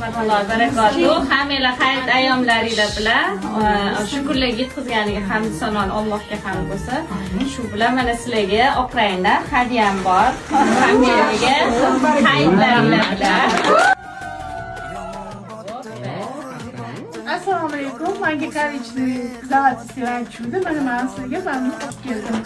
rahmatullohi barakatuh. Hammalar hayit ayyomlarida bilan shu kunlarga yetkazganiga hamd sanolar Allohga hamd bo'lsin. Shu bilan mana sizlarga oq rangda hadyam bor. Hammalarga hayitlaringlar bilan. Assalomu alaykum. Menga kollejni zavodistidan tushdi. Mana men sizga mamnun olib keldim.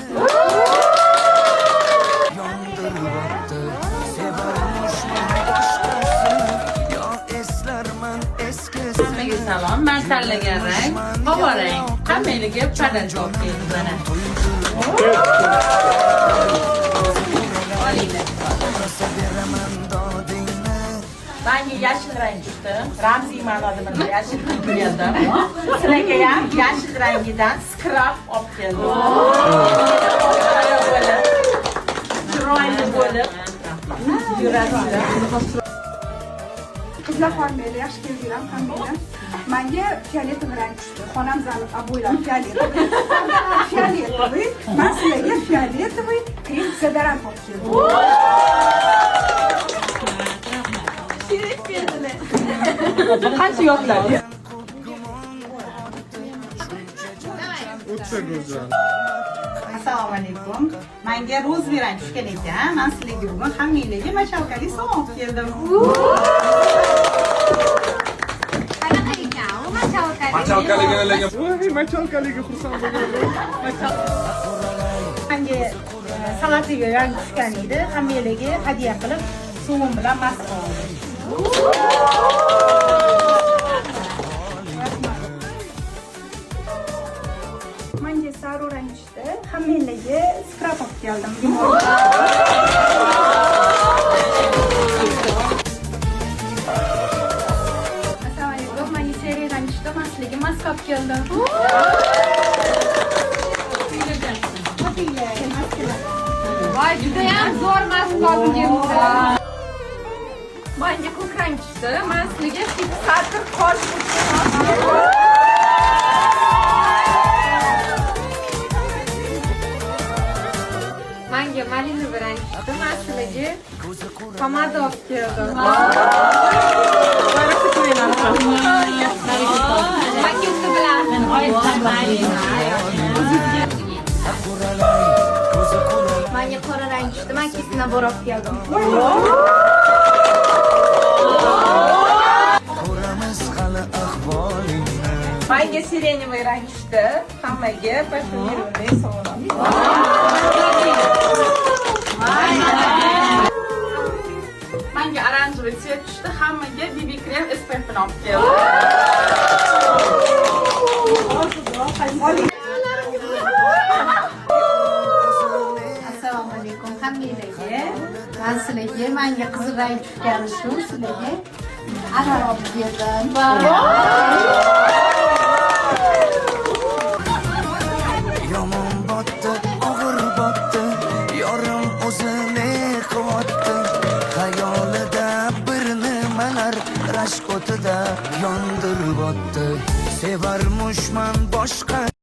Sizlarga salom. Men tanlagan rang havo rang. Hammalarga padan olib keldim mana. Menga yashil rang tushdi. Ramziy ma'noda mana yashil keldim. Sizlarga ham yashil rangidan skrab olib keldim. Chiroyli bo'lib yurasizlar. Qizlar xonimlar yaxshi keldilar hammalar. Menga fioletoviy rang tushdi. Xonamzal abo'ylar fioletoviy. Fioletoviy. Men sizlarga fioletoviy krem dezodorant olib keldim. Qancha yoshlar? Assalomu alaykum. Menga rozvoy rang tushgan ekan. Men sizlarga bugun hammanglarga mashalkali salom olib keldim. Machalkaliga xursand bo'lganman. Menga salatiga rang tushgan edi. Hammalarga hadya qilib, suvim bilan mast qildim. Menga sariq rang tushdi. Hammalarga skrab olib keldim. Assalomu alaykum. Menga sariq rang tushdi. Men sizlarga maska olib keldim. Voy, juda ham zo'r maska olib kelibsiz. Menga ko'k rang tushdi. Men sizlarga fiksator qosh Menga malinoviy rang tushdi. Men sizlarga pomada olib keldim. Paketi bilan Menga qora rang tushdi. Men kesina borib keldim. Menga sireniy rang tushdi. Hammaga parfyumeriyadan sovg'a. Menga oranjoviy svet tushdi. Hammaga BB krem SPF bilan olib keldim. Assalomu alaykum hammalarga. Men sizlarga menga qizil rang tushgani shu sizlarga arar olib keldim. Yomon botdi, og'ir botdi, yorim o'zini quvotdi. Xayolida bir nimalar rashk o'tida yondirib o'tdi. Sevarmushman boshqa